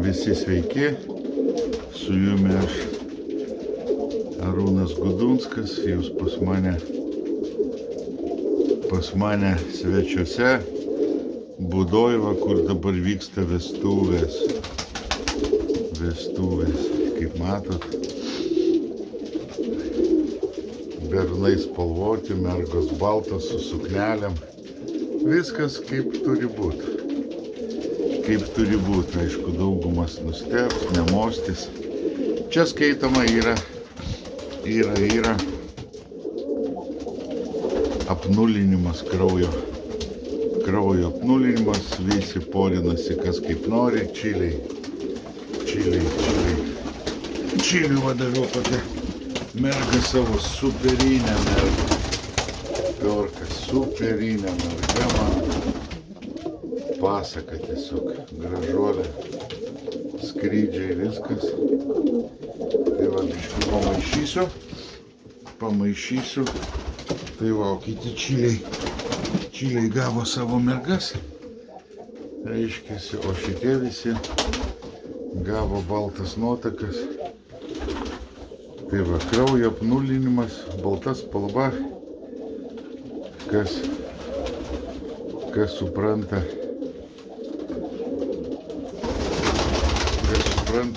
Visi sveiki, su jumi aš Arūnas Gudunskas, jūs pas mane svečiuose Būdoj, kur dabar vyksta vestuvės, kaip matot, bernai spalvoti, mergos baltos su suknelėm, viskas kaip turi būti. Aišku, daugumas nustebs, nemostys. Čia skaitoma yra apnulinimas, kraujo apnulinimas, visi porinasi kas kaip nori, čiliai vadaviau tokia merga savo superinę mergą, Piorka, superinę mergą man. Pasaka tiesiog, gražuolė, skrydžiai, viskas. Tai va, biškį pamaišysiu. Tai va, kiti čiliai gavo savo mergas, reiškiasi, o šitie visi gavo baltas nuotakas. Tai va, kraujo apnulinimas, balta spalva, kas supranta,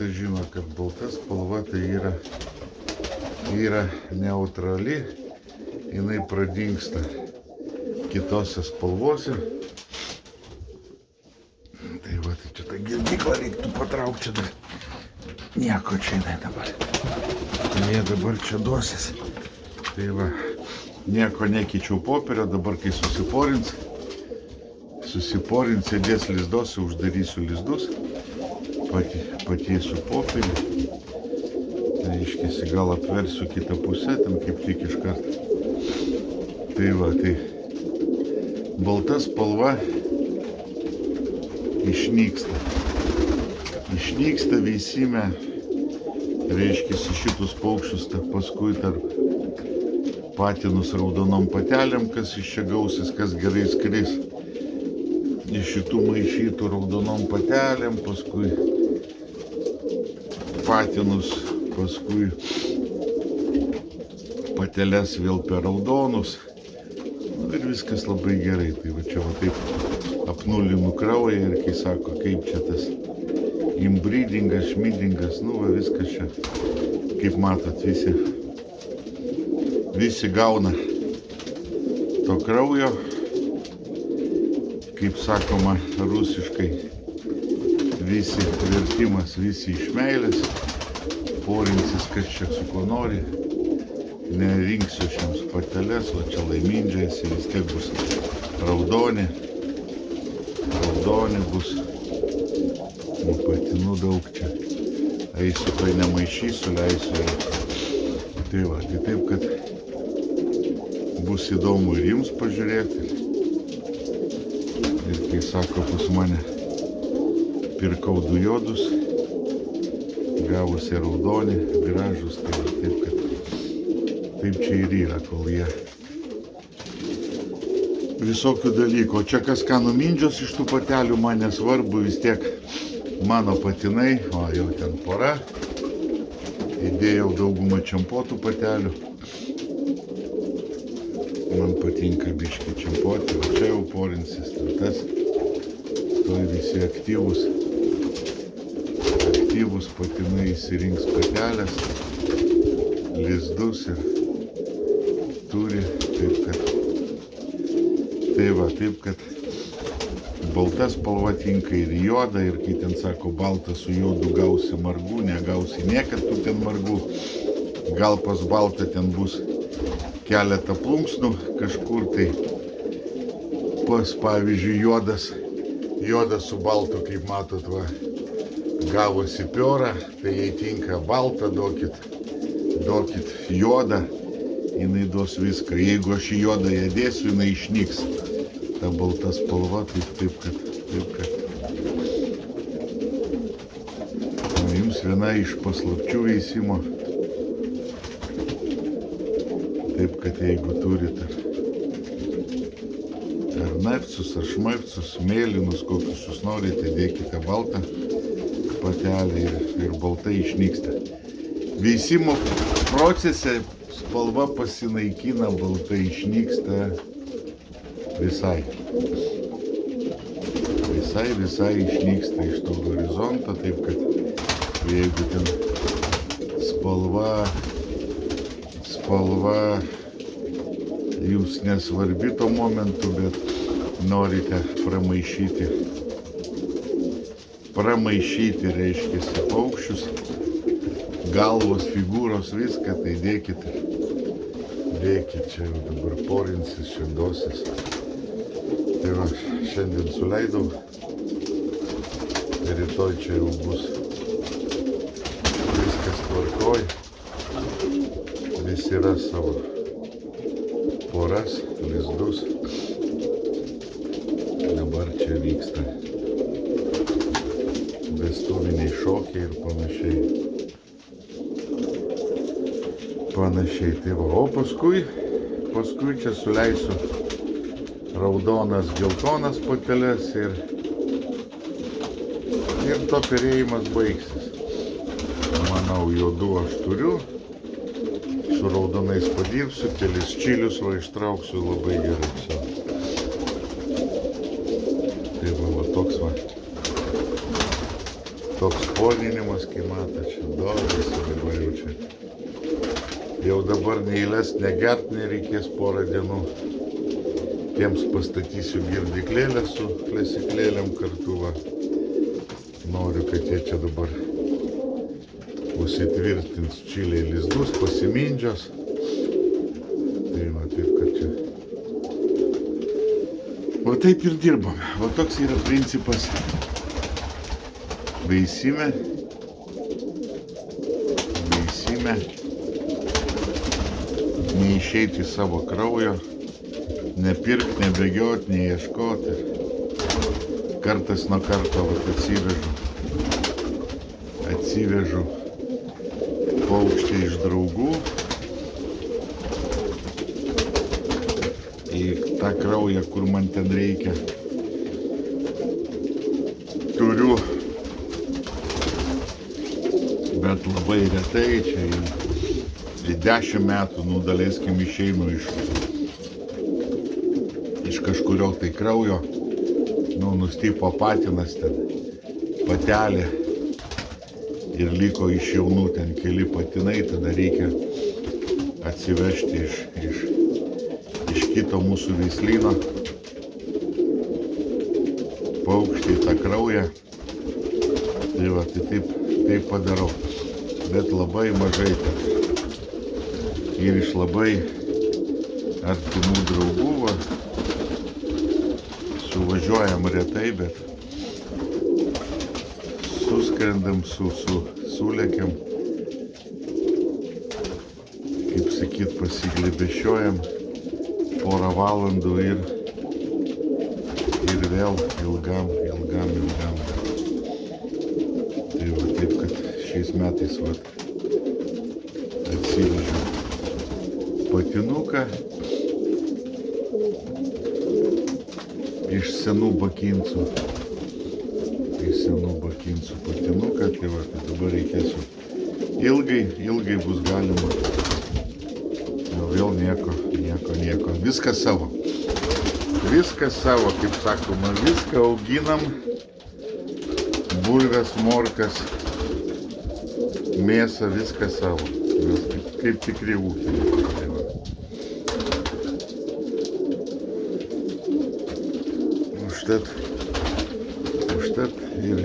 žino, kad balta spalva tai yra neutrali, jinai pradingsta kitose spalvose. Tai va, tai čia tą girdiklą reiktų patraukti čia dar. Nieko čia jinai dabar. Jie dabar čia duosis. Tai va, nieko nekeičiau popierio, dabar kai susiporins, sėdės lizduose, uždarysiu lizdus. Pakeisiu popierį, tai iškėsi gal apversiu kitą pusę, ten kaip tik iš karto. Tai va, tai balta spalva išnyksta veisime, reiškiasi šitus paukščius, paskui tarp patinus raudonom patelėm, kas iš čia gausis, kas gerai skris. Iš šitų maišytų raudonom patelėm, paskui patinus, paskui pateles vėl per raudonus. Ir viskas labai gerai. Tai va čia va taip apnulinu kraują ir kai sako, kaip čia tas inbreedingas, šmidingas, nu va viskas čia, kaip matot, visi gauna to kraujo. Kaip sakoma rusiškai, visi vertimas, visi iš meilės, porinsis, kas čia su ko nori, nerinksiu šiems patelės, o čia laimindžiasi, vis tiek bus raudoni bus, patinų daug čia, eisiu, tai nemaišysiu, leisiu. Tai va, tai taip, kad bus įdomu ir jums pažiūrėti. Ir kai sako, pas mane pirkau du juodus, gavosi raudoni, gražus, tai taip, kad taip čia ir yra, kol jie visokių dalykų. O čia kas ką numindžios iš tų patelių, man nesvarbu, vis tiek mano patinai, o jau ten pora, įdėjau daugumą čempotų patelių. Man patinka biškį čempoti, o čia jau porinsis tas, toj visi aktyvus patinai įsirinks patelės, lizdus ir turi, taip kad balta spalva tinka ir juoda, ir kai ten sako balta su juodu gausi margų, negausi niekad tu ten margų, gal pas baltą ten bus keletą plunksnų kažkur, tai pas, pavyzdžiui, juodas su baltu, kaip matot, va, gavosi piora, tai jai tinka balta, duokit juodą, jinai duos viską. Jeigu aš į juodą ją dėsiu, jinai išnyks. Ta balta spalva, taip kad. Jums viena iš paslapčių veisimo. Taip, kad jeigu turite ar narcus, ar šmarcus, mėlynus, kokius jūs norite, dėkite baltą. patelė ir baltai išnyksta. Veisimo procese spalva pasinaikina, baltai išnyksta visai. Visai išnyksta iš to horizonto, taip kad jeigu ten spalva jums nesvarbi tuo momentu, bet norite pramaišyti reiškia paukščius, galvos, figūros, viską, tai dėkit čia jau dabar porinsis, šendosis. Tai va, šiandien suleidau, rytoj čia jau bus viskas tvarkoj, visi ras savo poras, lizdus. Dabar čia vyksta vestuviniai šokiai ir panašiai. Tai va, o paskui čia suleisiu raudonas, geltonas pateles ir to perėjimas baigsis. Manau, juodų aš turiu, su raudonais padirbsiu, kelis čilius va ištrauksiu labai gerai. Tai va, toks porinimas, kai mato, čia dovysi dabar jau čia. Jau dabar neįles negert nereikės porą dienų. Tiems pastatysiu girdyklėlę su lesyklėlėm kartu. Va. Noriu, kad jie čia dabar užsitvirtins čiliai lizdus, pasimindžios. Tai va, taip, kad čia. Va taip ir dirbam. Va toks yra principas veisime. Neišeiti savo kraujo, nepirkt, nebėgiot, neieškot. Kartas nuo karto atsivežu paukštį iš draugų. Į tą kraują, kur man ten reikia, turiu, bet labai retai, čia į 10 metų, daleiskim, išeinu iš kažkurio tai kraujo, nustypo patinas ten, patelė ir liko iš jaunų ten keli patinai, tada reikia atsivežti iš kito mūsų veislyno paukštį tą kraują. Tai va, tai taip padarau, bet labai mažai ten. Ir iš labai artimų draugų, va, suvažiuojam retai, bet suskrendam, sulekiam, kaip sakyt, pasiglėbešiojam porą valandų ir vėl ilgam. Tai va, taip, kad šiais metais va, atsivežiu patinuką iš senų bakinsų patinuką, tai va, tai dabar reikėsiu ilgai bus galima, vėl nieko, viskas savo, kaip sakoma, viską auginam, bulves, morkas, mėsą, viskas savo, kaip tikri ūkininkai. Užtat ir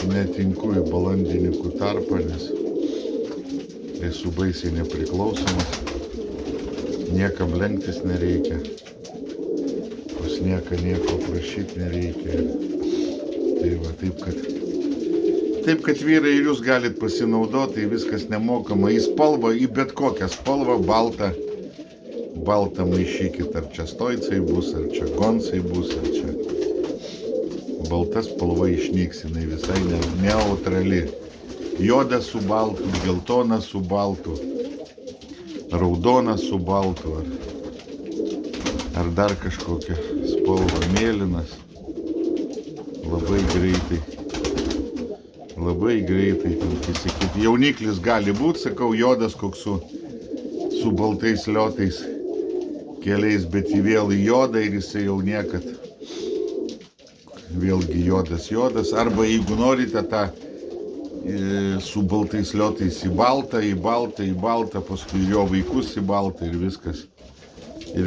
netinku į balandininkų tarpą, nes esu baisiai nepriklausomas, niekam lenktis nereikia, pas nieką nieko prašyti nereikia. Tai va, taip kad vyrai ir jūs galit pasinaudoti, tai viskas nemokama, į spalvą, į bet kokią spalvą, baltą maišykit, ar čia stoicai bus, ar čia gonsai bus, ar čia balta spalva išnyks, jinai visai neutrali. Juoda su baltu, geltona su baltu, raudona su baltu, ar dar kažkokia spalva, mėlynas. labai greitai. Labai greitai, ten, kai sakyti, jauniklis gali būti, sakau, juodas koks su baltais liotais keliais, bet jį vėl į jodą ir jisai jau niekad vėlgi juodas. Arba jeigu norite tą su baltais liotais į baltą, paskui jo vaikus į baltą ir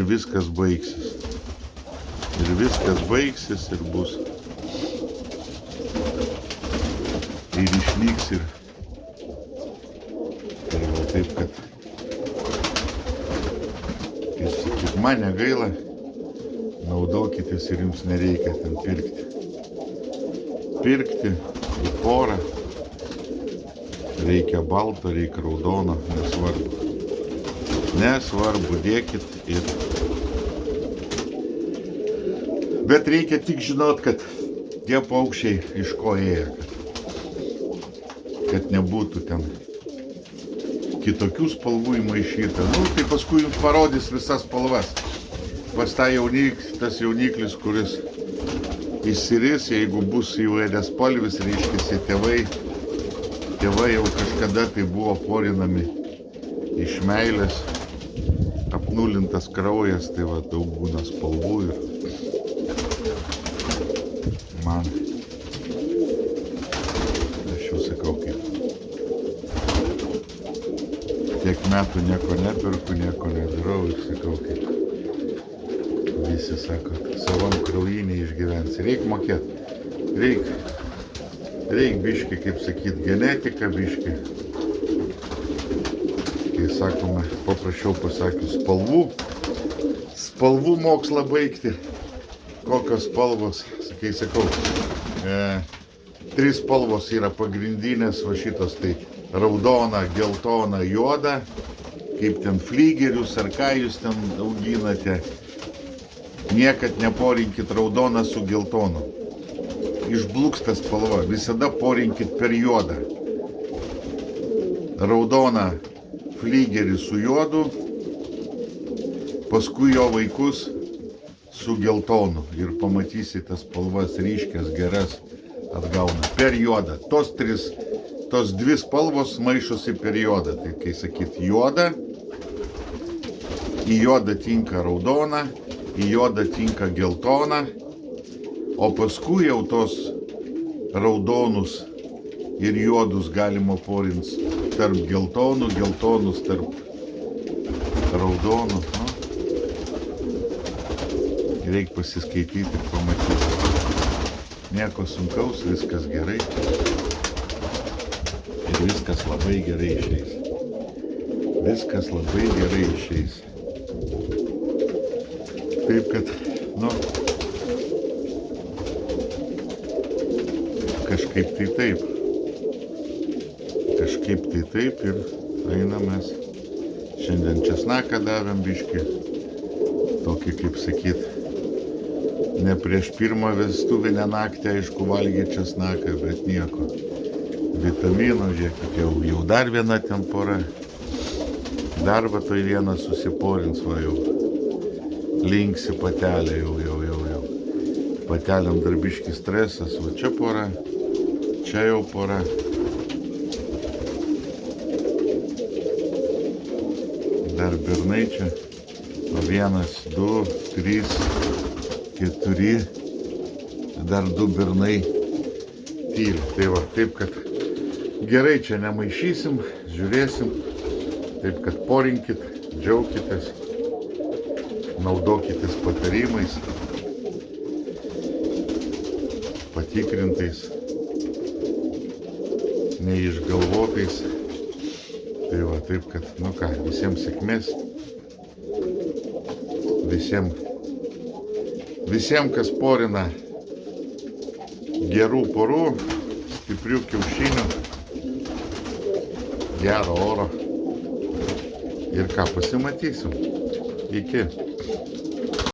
viskas baigsis. Ir viskas baigsis ir bus. Ir išnyks ir va taip, kad kaip sakyt, man negaila, naudokitės ir jums nereikia ten pirkti į porą, reikia balto, reikia raudono, nesvarbu, dėkit ir bet reikia tik žinot, kad tie paukščiai iš ko ėjo, kad nebūtų ten kitokių spalvų įmaišyta. Tai paskui jums parodys visas spalvas. Pas tas jauniklis, kuris išsiris, jeigu bus įvairiaspalvis, reiškia tėvai jau kažkada tai buvo porinami iš meilės, apnulintas kraujas, tai va daug būna spalvų ir man. Tiek metų nieko neperku, nieko nedarau ir sakau, kaip visi sako, savam kraujinį išgyvensi. Reik mokėti, reik biški, kaip sakyt, genetika biški. Kai sakome, paprašiau pasakius, spalvų mokslą baigti. Kokios spalvos, sakau, 3 spalvos yra pagrindinės, va šitos tai raudona, geltona, juoda, kaip ten flygerius ar ką jūs ten auginate. Niekad neporinkit raudoną su geltonu. Išblūksta spalva, visada porinkit per juodą. Raudoną flygerį su juodu, paskui jo vaikus su geltonu ir pamatysite spalvas ryškias, geras atgauna per juodą. Tos 2 spalvos maišosi per juodą. Tai kai sakyt juoda, į juodą tinka raudona, į juodą tinka geltona, o paskui jau tos raudonus ir juodus galima porinti tarp geltonus tarp raudonų. Reikia pasiskaityti ir pamatyti. Nieko sunkaus, viskas gerai. Ir viskas labai gerai išeis. Taip, kad, kažkaip tai taip ir einam mes. Šiandien česnaką davėm biškį. Tokį, kaip sakyt, ne prieš pirmą vestuvinę naktį, aišku, valgyti česnaką, bet nieko. Vitaminų, žiūrėkit, jau dar viena ten pora. Dar va toj vieną susiporins, va jau. Linksi patelė jau. Patelėm dar biškį stresas, va čia pora, čia jau pora. Dar bernai čia. 1, 2, 3, 4. Dar 2 bernai tyli. Tai va, taip kad gerai čia nemaišysim, žiūrėsim, taip kad porinkit, džiaukitės, naudokitės patarimais, patikrintais, neišgalvotais. Tai va, taip kad, visiems sėkmės, visiems, kas porina gerų porų, stiprių kiaušinių, gero oro ir ką pasimatysim. Iki.